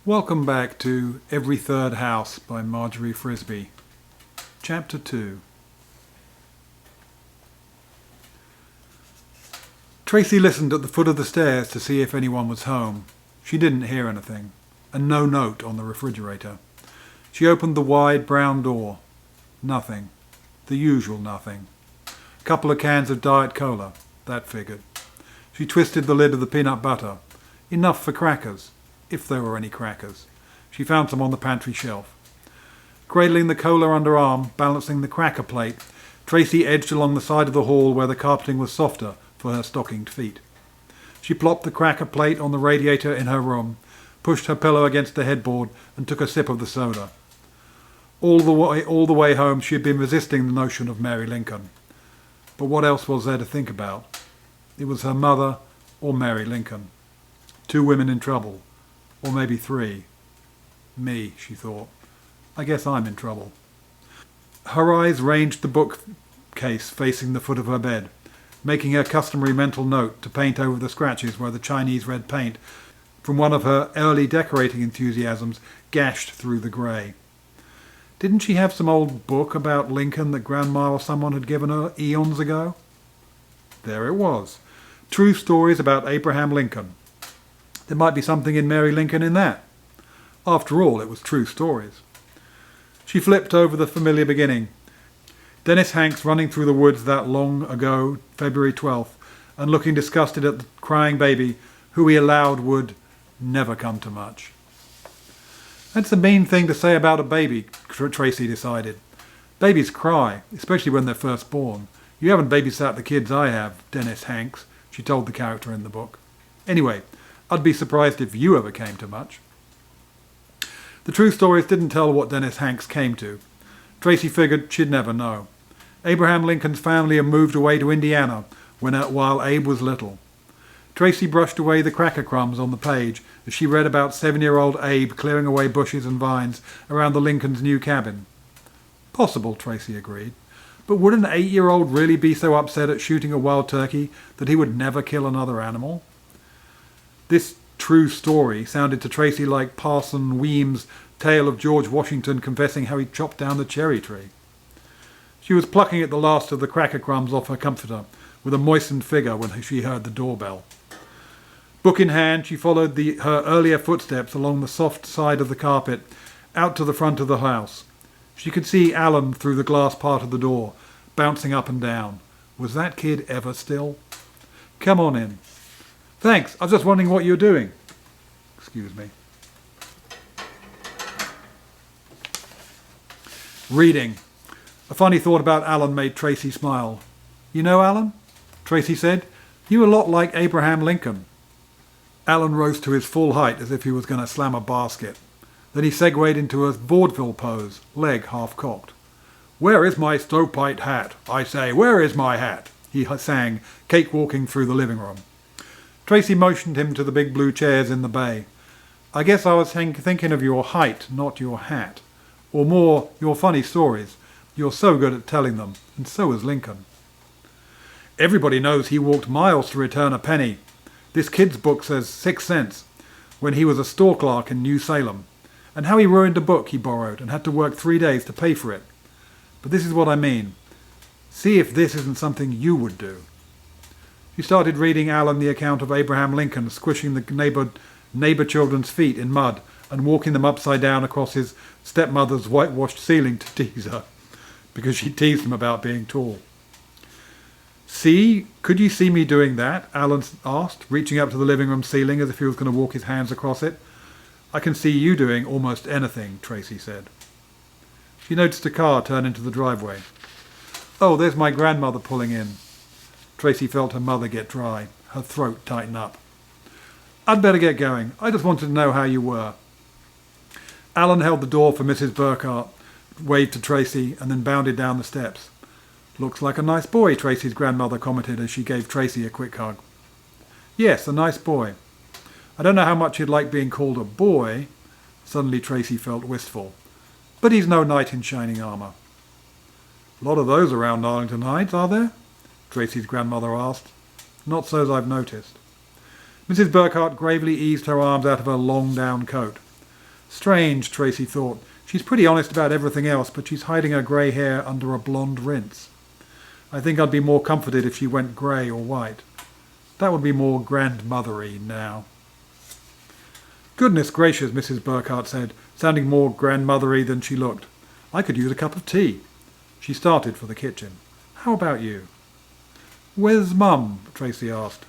Welcome back to Every Third House by Margery Frisbie. Chapter 2. Tracy listened at the foot of the stairs to see if anyone was home. She didn't hear anything, and no note on the refrigerator. She opened the wide brown door. Nothing. The usual nothing. A couple of cans of Diet Cola. That figured. She twisted the lid of the peanut butter. Enough for crackers. If there were any crackers. She found some on the pantry shelf. Cradling the cola under arm, balancing the cracker plate, Tracy edged along the side of the hall where the carpeting was softer for her stockinged feet. She plopped the cracker plate on the radiator in her room, pushed her pillow against the headboard and took a sip of the soda. All the way home she had been resisting the notion of Mary Lincoln. But what else was there to think about? It was her mother or Mary Lincoln. Two women in trouble. Or maybe three. Me, she thought. I guess I'm in trouble. Her eyes ranged the bookcase facing the foot of her bed, making her customary mental note to paint over the scratches where the Chinese red paint from one of her early decorating enthusiasms gashed through the grey. Didn't she have some old book about Lincoln that Grandma or someone had given her eons ago? There it was. True stories about Abraham Lincoln. There might be something in Mary Lincoln in that. After all, it was true stories. She flipped over the familiar beginning. Dennis Hanks running through the woods that long ago, February 12th, and looking disgusted at the crying baby, who he allowed would never come to much. That's a mean thing to say about a baby, Tracy decided. Babies cry, especially when they're first born. You haven't babysat the kids I have, Dennis Hanks, she told the character in the book. Anyway, I'd be surprised if you ever came to much. The true stories didn't tell what Dennis Hanks came to. Tracy figured she'd never know. Abraham Lincoln's family had moved away to Indiana while Abe was little. Tracy brushed away the cracker crumbs on the page as she read about 7-year-old Abe clearing away bushes and vines around the Lincolns' new cabin. Possible, Tracy agreed. But would an 8-year-old really be so upset at shooting a wild turkey that he would never kill another animal? This true story sounded to Tracy like Parson Weems' tale of George Washington confessing how he chopped down the cherry tree. She was plucking at the last of the cracker crumbs off her comforter with a moistened figure when she heard the doorbell. Book in hand, she followed her earlier footsteps along the soft side of the carpet out to the front of the house. She could see Alan through the glass part of the door, bouncing up and down. Was that kid ever still? Come on in. Thanks, I was just wondering what you're doing. Excuse me. Reading. A funny thought about Alan made Tracy smile. You know Alan? Tracy said. You a lot like Abraham Lincoln. Alan rose to his full height as if he was going to slam a basket. Then he segued into a vaudeville pose, leg half-cocked. Where is my stovepipe hat? I say, where is my hat? He sang, cake-walking through the living room. Tracy motioned him to the big blue chairs in the bay. I guess I was thinking of your height, not your hat. Or more, your funny stories. You're so good at telling them, and so is Lincoln. Everybody knows he walked miles to return a penny. This kid's book says 6 cents, when he was a store clerk in New Salem. And how he ruined a book he borrowed and had to work 3 days to pay for it. But this is what I mean. See if this isn't something you would do. She started reading Alan the account of Abraham Lincoln squishing the neighbour children's feet in mud and walking them upside down across his stepmother's whitewashed ceiling to tease her, because she teased him about being tall. See, could you see me doing that? Alan asked, reaching up to the living room ceiling as if he was going to walk his hands across it. I can see you doing almost anything, Tracy said. She noticed a car turn into the driveway. Oh, there's my grandmother pulling in. Tracy felt her mother get dry, her throat tighten up. I'd better get going. I just wanted to know how you were. Alan held the door for Mrs. Burkhart, waved to Tracy, and then bounded down the steps. Looks like a nice boy, Tracy's grandmother commented as she gave Tracy a quick hug. Yes, a nice boy. I don't know how much he'd like being called a boy. Suddenly Tracy felt wistful. But he's no knight in shining armour. A lot of those around Arlington Heights, are there? Tracy's grandmother asked. Not so as I've noticed. Mrs. Burkhart gravely eased her arms out of her long down coat. Strange, Tracy thought. She's pretty honest about everything else, but she's hiding her grey hair under a blonde rinse. I think I'd be more comforted if she went grey or white. That would be more grandmothery now. Goodness gracious, Mrs. Burkhardt said, sounding more grandmothery than she looked. I could use a cup of tea. She started for the kitchen. How about you? Where's Mum? Tracy asked.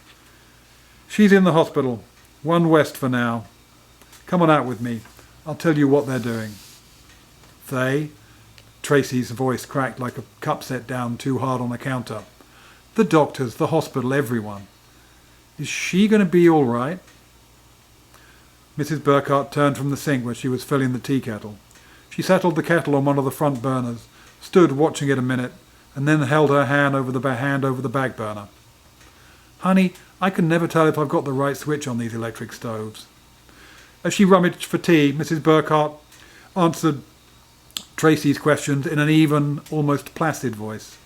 She's in the hospital. 1 West for now. Come on out with me. I'll tell you what they're doing. They? Tracy's voice cracked like a cup set down too hard on the counter. The doctors, the hospital, everyone. Is she going to be all right? Mrs. Burkhardt turned from the sink where she was filling the tea kettle. She settled the kettle on one of the front burners, stood watching it a minute, and then held her hand over the back burner. Honey, I can never tell if I've got the right switch on these electric stoves. As she rummaged for tea, Mrs. Burkhardt answered Tracy's questions in an even, almost placid voice.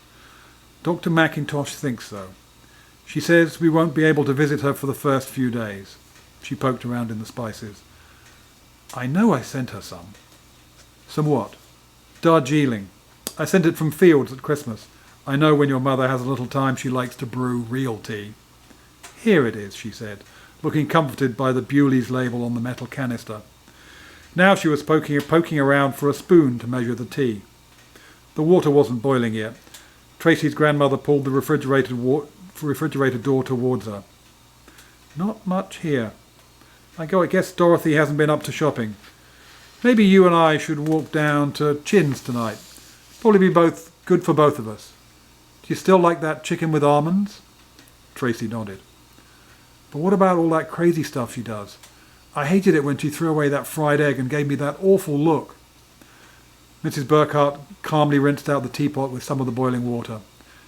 Dr. McIntosh thinks so. She says we won't be able to visit her for the first few days. She poked around in the spices. I know I sent her some. Some what? Darjeeling. I sent it from Fields at Christmas. I know when your mother has a little time she likes to brew real tea. Here it is, she said, looking comforted by the Bewley's label on the metal canister. Now she was poking around for a spoon to measure the tea. The water wasn't boiling yet. Tracy's grandmother pulled the refrigerator door towards her. Not much here. I guess Dorothy hasn't been up to shopping. Maybe you and I should walk down to Chin's tonight. Probably be good for both of us. Do you still like that chicken with almonds? Tracy nodded. But what about all that crazy stuff she does? I hated it when she threw away that fried egg and gave me that awful look. Mrs. Burkhardt calmly rinsed out the teapot with some of the boiling water.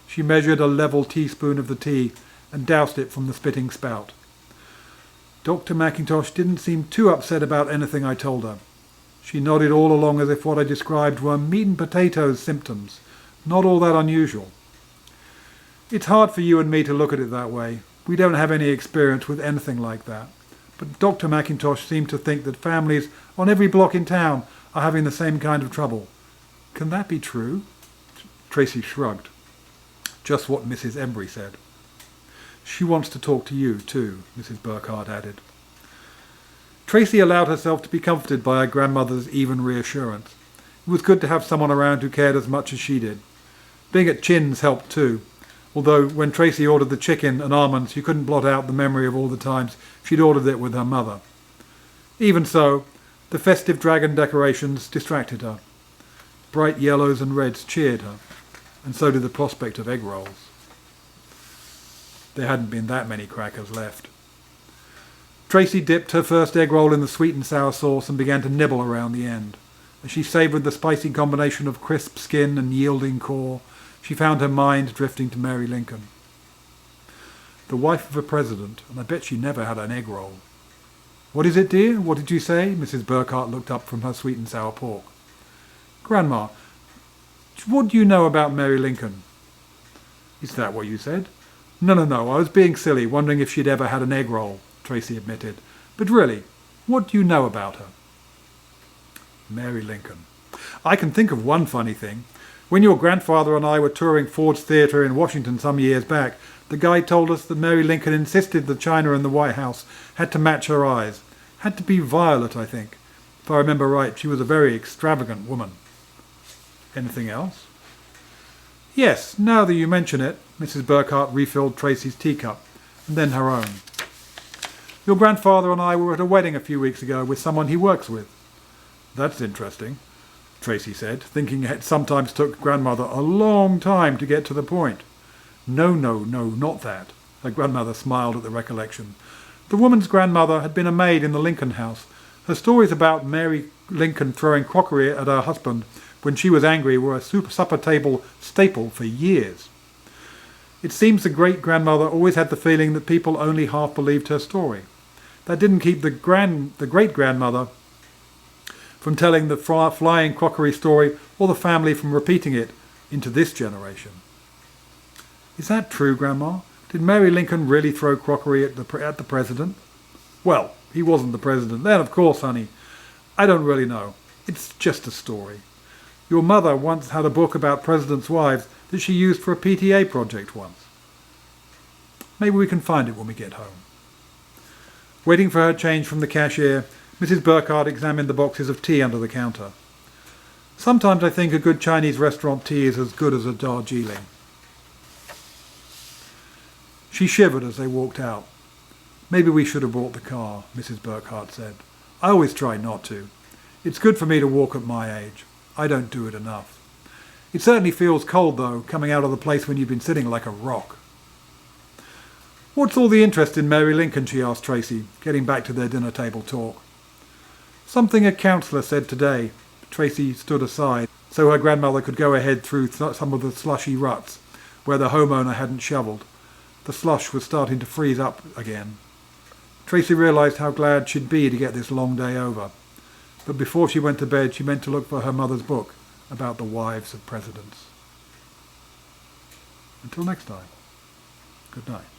She measured a level teaspoon of the tea and doused it from the spitting spout. Dr. McIntosh didn't seem too upset about anything I told her. She nodded all along as if what I described were meat and potatoes symptoms, not all that unusual. It's hard for you and me to look at it that way. We don't have any experience with anything like that. But Dr. McIntosh seemed to think that families on every block in town are having the same kind of trouble. Can that be true? Tracy shrugged. Just what Mrs. Embry said. She wants to talk to you too, Mrs. Burkhardt added. Tracy allowed herself to be comforted by her grandmother's even reassurance. It was good to have someone around who cared as much as she did. Being at Chin's helped too, although when Tracy ordered the chicken and almonds, she couldn't blot out the memory of all the times she'd ordered it with her mother. Even so, the festive dragon decorations distracted her. Bright yellows and reds cheered her, and so did the prospect of egg rolls. There hadn't been that many crackers left. Tracy dipped her first egg roll in the sweet and sour sauce and began to nibble around the end. As she savoured the spicy combination of crisp skin and yielding core, she found her mind drifting to Mary Lincoln. The wife of a president, and I bet she never had an egg roll. What is it, dear? What did you say? Mrs. Burkhardt looked up from her sweet and sour pork. Grandma, what do you know about Mary Lincoln? Is that what you said? No, I was being silly, wondering if she'd ever had an egg roll, Tracy admitted. But really, what do you know about her? Mary Lincoln. I can think of one funny thing. When your grandfather and I were touring Ford's Theatre in Washington some years back, the guide told us that Mary Lincoln insisted the china in the White House had to match her eyes. Had to be violet, I think. If I remember right, she was a very extravagant woman. Anything else? Yes, now that you mention it, Mrs. Burkhardt refilled Tracy's teacup, and then her own. Your grandfather and I were at a wedding a few weeks ago with someone he works with. That's interesting, Tracy said, thinking it sometimes took grandmother a long time to get to the point. No, not that. Her grandmother smiled at the recollection. The woman's grandmother had been a maid in the Lincoln house. Her stories about Mary Lincoln throwing crockery at her husband when she was angry were a supper table staple for years. It seems the great-grandmother always had the feeling that people only half believed her story. That didn't keep the great-grandmother from telling the flying crockery story or the family from repeating it into this generation. Is that true, Grandma? Did Mary Lincoln really throw crockery at the president? Well, he wasn't the president then, of course, honey. I don't really know. It's just a story. Your mother once had a book about presidents' wives that she used for a PTA project once. Maybe we can find it when we get home. Waiting for her change from the cashier, Mrs. Burkhardt examined the boxes of tea under the counter. Sometimes I think a good Chinese restaurant tea is as good as a Darjeeling. She shivered as they walked out. Maybe we should have bought the car, Mrs. Burkhardt said. I always try not to. It's good for me to walk at my age. I don't do it enough. It certainly feels cold, though, coming out of the place when you've been sitting like a rock. What's all the interest in Mary Lincoln, she asked Tracy, getting back to their dinner table talk. Something a counsellor said today. Tracy stood aside so her grandmother could go ahead through some of the slushy ruts where the homeowner hadn't shovelled. The slush was starting to freeze up again. Tracy realised how glad she'd be to get this long day over. But before she went to bed, she meant to look for her mother's book about the wives of presidents. Until next time, good night.